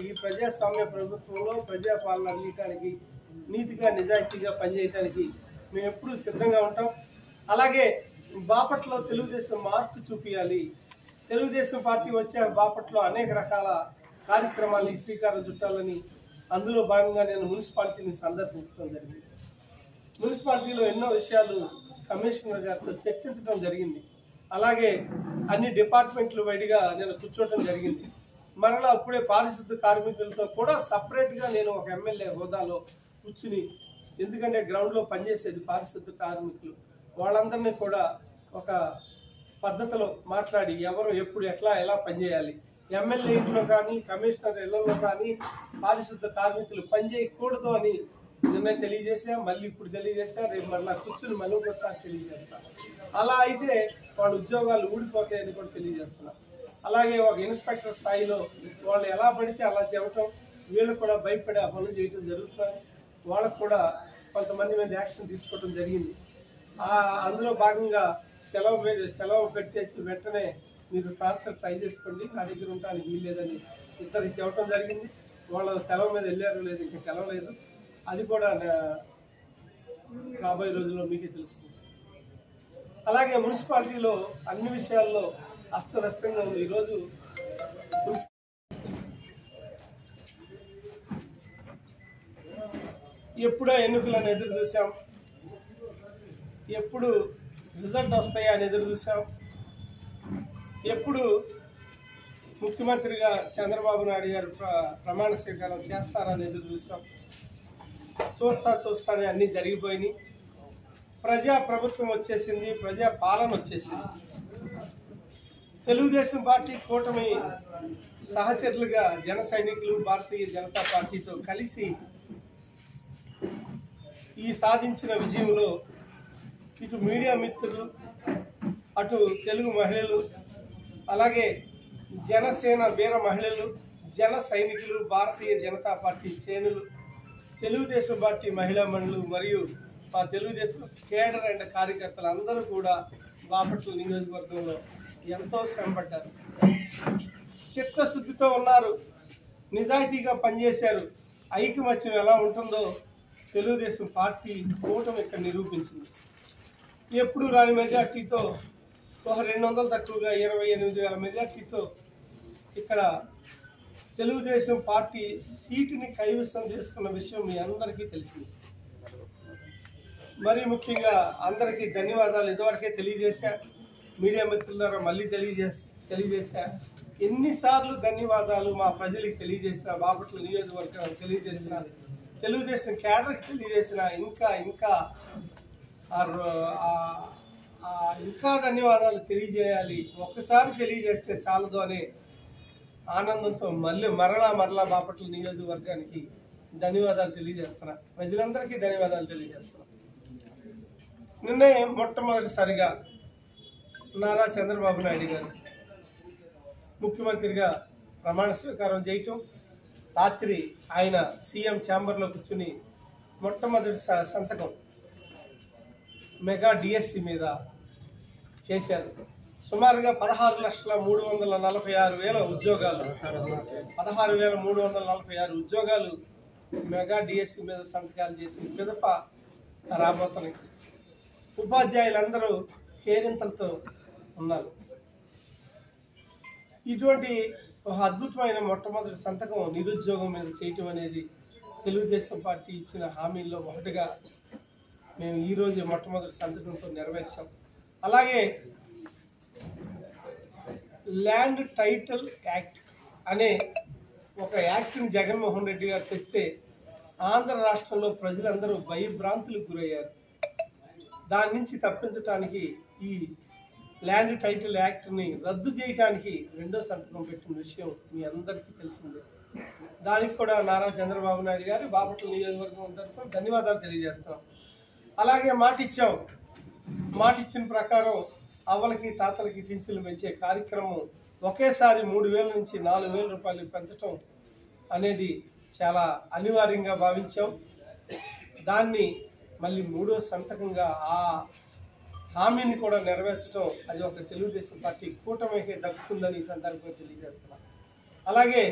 ఈ ప్రజాస్వామ్య ప్రభుత్వంలో ప్రజాపాలన అందించడానికి నీతిగా నిజాయితీగా పనిచేయడానికి మేము ఎప్పుడూ సిద్ధంగా ఉంటాం. అలాగే బాపట్లలో తెలుగుదేశం మార్పు చూపించాలి. తెలుగుదేశం పార్టీ వచ్చే బాపట్లో అనేక రకాల కార్యక్రమాలు శ్రీకారం చుట్టాలని అందులో భాగంగా నేను మున్సిపాలిటీని సందర్శించడం జరిగింది. మున్సిపాలిటీలో ఎన్నో విషయాలు కమిషనర్ గారితో చర్చించడం జరిగింది. అలాగే అన్ని డిపార్ట్మెంట్లు వైడిగా నేను కూర్చోవడం జరిగింది. మరలా అప్పుడే పారిశుద్ధ కార్మికులతో కూడా సపరేట్గా నేను ఒక ఎమ్మెల్యే హోదాలో కూర్చుని, ఎందుకంటే గ్రౌండ్లో పనిచేసేది పారిశుద్ధ కార్మికులు, వాళ్ళందరినీ కూడా ఒక పద్ధతిలో మాట్లాడి ఎవరు ఎప్పుడు ఎలా పనిచేయాలి, ఎమ్మెల్యే ఇంట్లో కానీ కమిషనర్ ఇళ్లలో కానీ పారిశుద్ధ కార్మికులు పనిచేయకూడదు అని నిన్న తెలియజేసా, మళ్ళీ ఇప్పుడు తెలియజేసా, రేపు మళ్ళీ కూర్చుని మళ్ళీ ఒకసారి తెలియజేస్తా. అలా అయితే వాళ్ళ ఉద్యోగాలు ఊడిపోతాయని కూడా తెలియజేస్తున్నా. అలాగే ఒక ఇన్స్పెక్టర్ స్థాయిలో వాళ్ళు ఎలా పడితే అలా చెప్పటం, వీళ్ళు కూడా భయపడి ఆ పనులు చేయడం జరుగుతుంది. వాళ్ళకు కూడా కొంతమంది మీద యాక్షన్ తీసుకోవడం జరిగింది. అందులో భాగంగా సెలవు పెట్టేసి వెంటనే మీరు ట్రాన్స్ఫర్ ట్రై చేసుకోండి, నా దగ్గర ఉండడానికి వీల్లేదని ఇద్దరికి చెప్పడం జరిగింది. వాళ్ళ సెలవు మీద వెళ్ళారు లేదు, ఇంకా తెలవలేదు. అది కూడా రాబోయే రోజుల్లో మీకే తెలుస్తుంది. అలాగే మున్సిపాలిటీలో అన్ని విషయాల్లో అస్తవ్యస్తంగా ఉంది. ఈరోజు ఎప్పుడో ఎన్నికలను ఎదురు చూసాం, ఎప్పుడు రిజల్ట్ వస్తాయా అని ఎదురు చూసాం, ఎప్పుడు ముఖ్యమంత్రిగా చంద్రబాబు నాయుడు గారు ప్రమాణ స్వీకారం చేస్తారని ఎదురు చూసాం. చూస్తానే అన్నీ జరిగిపోయినాయి. ప్రజా ప్రభుత్వం వచ్చేసింది, ప్రజా పాలన వచ్చేసింది. తెలుగుదేశం పార్టీ కూటమి సహచరులుగా జన సైనికులు భారతీయ జనతా పార్టీతో కలిసి ఈ సాధించిన విజయంలో ఇటు మీడియా మిత్రులు, అటు తెలుగు మహిళలు, అలాగే జనసేన వీర మహిళలు, జన సైనికులు, భారతీయ జనతా పార్టీ శ్రేణులు, తెలుగుదేశం పార్టీ మహిళా మండలు మరియు మా తెలుగుదేశం కేడర్ అండ్ కార్యకర్తలు అందరూ కూడా బాపట్ల నియోజకవర్గంలో ఎంతో శ్రమపడ్డారు. చిత్తశుద్ధితో ఉన్నారు, నిజాయితీగా పనిచేశారు. ఐకమత్యం ఎలా ఉంటుందో తెలుగుదేశం పార్టీ కూటమి ఇక్కడ నిరూపించింది. ఎప్పుడు రాని మెజార్టీతో, ఒక 200 తక్కువగా 28,000 మెజార్టీతో ఇక్కడ తెలుగుదేశం పార్టీ సీటుని కైవసం చేసుకున్న విషయం మీ అందరికీ తెలిసింది. మరీ ముఖ్యంగా అందరికీ ధన్యవాదాలు ఇదివరకే తెలియజేశా, మీడియా మిత్రుల ద్వారా మళ్ళీ తెలియజేశా. ఎన్నిసార్లు ధన్యవాదాలు మా ప్రజలకు తెలియజేసిన, బాపట్ల నియోజకవర్గానికి తెలియజేసిన, తెలుగుదేశం కేడర్కి తెలియజేసిన, ఇంకా ధన్యవాదాలు తెలియజేయాలి. ఒక్కసారి తెలియజేస్తే చాలదు అనే ఆనందంతో మరలా బాపట్ల నియోజకవర్గానికి ధన్యవాదాలు తెలియజేస్తున్నా, ప్రజలందరికీ ధన్యవాదాలు తెలియజేస్తున్నా. నిన్నే మొట్టమొదటిసారిగా నారా చంద్రబాబు నాయుడు గారు ముఖ్యమంత్రిగా ప్రమాణ స్వీకారం చేయటం, రాత్రి ఆయన సీఎం ఛాంబర్లో కూర్చుని మొట్టమొదటి సంతకం మెగా డిఎస్సి మీద చేశారు. సుమారుగా 16,346,000 ఉద్యోగాలు, 16,346 ఉద్యోగాలు మెగా డిఎస్సి మీద సంతకాలు చేసి పిదప రాబోతున్నాయి. ఉపాధ్యాయులందరూ కేరింతలతో ఉన్నారు. ఇటువంటి ఒక అద్భుతమైన మొట్టమొదటి సంతకం నిరుద్యోగం మీద చేయటం అనేది తెలుగుదేశం పార్టీ ఇచ్చిన హామీల్లో ఒకటిగా మేము ఈరోజు మొట్టమొదటి సంతకంతో నెరవేర్చాం. అలాగే ల్యాండ్ టైటిల్ యాక్ట్ అనే ఒక యాక్ట్ని జగన్మోహన్ రెడ్డి గారు తెస్తే ఆంధ్ర రాష్ట్రంలో ప్రజలందరూ భయభ్రాంతులకు గురయ్యారు. దాని నుంచి తప్పించడానికి ఈ ల్యాండ్ టైటిల్ యాక్ట్ని రద్దు చేయడానికి రెండో సంతకం పెట్టిన విషయం మీ అందరికీ తెలిసిందే. దానికి కూడా నారా చంద్రబాబు నాయుడు గారు బాపట్ల నియోజకవర్గం తరఫున ధన్యవాదాలు తెలియజేస్తాం. అలాగే మాటిచ్చిన ప్రకారం అవ్వలకి తాతలకి పింఛన్లు పెంచే కార్యక్రమం ఒకేసారి 3,000 నుంచి 4,000 రూపాయలు పెంచడం అనేది చాలా అనివార్యంగా భావించాం. దాన్ని మళ్ళీ మూడో సంతకంగా ఆ హామీని కూడా నెరవేర్చడం అది ఒక తెలుగుదేశం పార్టీ కూటమికి దక్కుతుందని ఈ సందర్భంగా తెలియజేస్తున్నాం. అలాగే